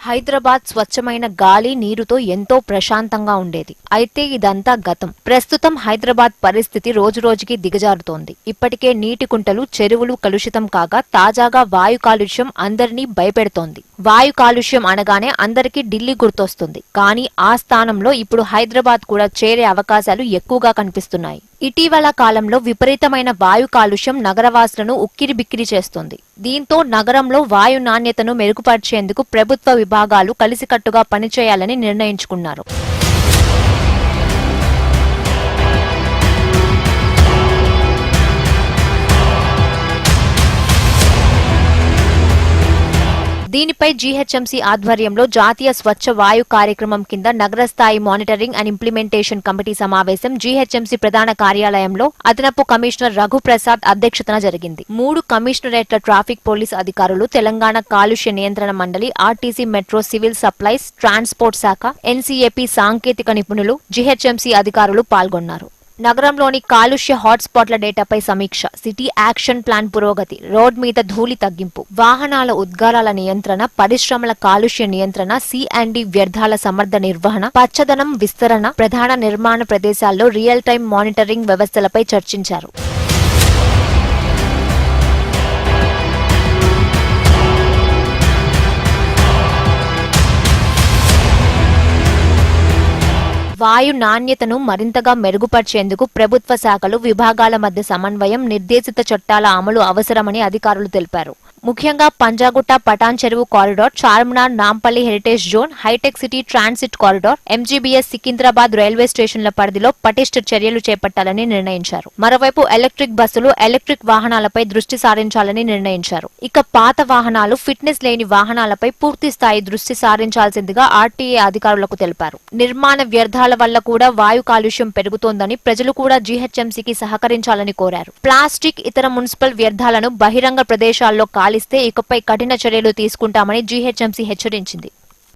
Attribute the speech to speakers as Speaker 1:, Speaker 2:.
Speaker 1: హైదరాబాద్ స్వచ్ఛమైన గాలి నీరుతో ఎంతో ప్రశాంతంగా ఉండేది. అయితే ఇదంతా గతం. ప్రస్తుతం హైదరాబాద్ పరిస్థితి రోజురోజుకి దిగజారుతోంది. ఇప్పటికే నీటి కుంటలు, చెరువులు కలుషితం కాగా తాజాగా వాయు కాలుష్యం అందరినీ భయపెడుతోంది. వాయు కాలుష్యం అనగానే అందరికీ ఢిల్లీ గుర్తొస్తుంది. కానీ ఆ స్థానంలో ఇప్పుడు హైదరాబాద్ కూడా చేరే అవకాశాలు ఎక్కువగా కనిపిస్తున్నాయి. ఇటీవల కాలంలో విపరీతమైన వాయు కాలుష్యం నగరవాసులను ఉక్కిరిబిక్కిరి చేస్తోంది. దీంతో నగరంలో వాయు నాణ్యతను మెరుగుపరిచేందుకు ప్రభుత్వ విభాగాలు కలిసికట్టుగా పనిచేయాలని నిర్ణయించుకున్నారు. దీనిపై జీహెచ్ఎంసీ ఆధ్వర్యంలో జాతీయ స్వచ్ఛ వాయు కార్యక్రమం కింద నగర స్థాయి మానిటరింగ్ అండ్ ఇంప్లిమెంటేషన్ కమిటీ సమావేశం జీహెచ్ఎంసీ ప్రధాన కార్యాలయంలో అదనపు కమిషనర్ రఘుప్రసాద్ అధ్యక్షతన జరిగింది. 3 కమిషనరేట్ల ట్రాఫిక్ పోలీస్ అధికారులు, తెలంగాణ కాలుష్య నియంత్రణ మండలి, RTC, metro, civil supplies, transport శాఖ, ఎన్సీఏపీ సాంకేతిక నిపుణులు, జీహెచ్ఎంసీ అధికారులు పాల్గొన్నారు. నగరంలోని కాలుష్య హాట్స్పాట్ల డేటాపై సమీక్ష, సిటీ యాక్షన్ ప్లాన్ పురోగతి, రోడ్ మీద ధూళి తగ్గింపు, వాహనాల ఉద్గారాల నియంత్రణ, పరిశ్రమల కాలుష్య నియంత్రణ, C&D వ్యర్థాల సమర్థ నిర్వహణ, పచ్చదనం విస్తరణ, ప్రధాన నిర్మాణ ప్రదేశాల్లో రియల్ టైం మానిటరింగ్ వ్యవస్థలపై చర్చించారు. వాయు నాణ్యతను మరింతగా మెరుగుపరిచేందుకు ప్రభుత్వ శాఖలు, విభాగాల మధ్య సమన్వయం, నిర్దేశిత చట్టాల అమలు అవసరమని అధికారులు తెలిపారు. ముఖ్యంగా Panjagutta Patancheru corridor, Charminar Nampally heritage zone, హైటెక్ city transit corridor, MGBS Secunderabad railway స్టేషన్ల పరిధిలో పటిష్ట చర్యలు చేపట్టాలని నిర్ణయించారు. మరోవైపు ఎలక్ట్రిక్ బస్సులు, ఎలక్ట్రిక్ వాహనాలపై దృష్టి సారించాలని నిర్ణయించారు. ఇక పాత వాహనాలు, ఫిట్నెస్ లేని వాహనాలపై పూర్తి స్థాయి దృష్టి సారించాల్సిందిగా RTA అధికారులకు తెలిపారు. నిర్మాణ వ్యర్థాల వల్ల కూడా వాయు కాలుష్యం పెరుగుతోందని ప్రజలు కూడా జీహెచ్ఎంసీకి సహకరించాలని కోరారు. ప్లాస్టిక్, ఇతర మున్సిపల్ వ్యర్థాలను బహిరంగ ప్రదేశాల్లో కాలిస్తే ఇకపై కఠిన చర్యలు తీసుకుంటామని జీహెచ్ఎంసీ హెచ్చరించింది.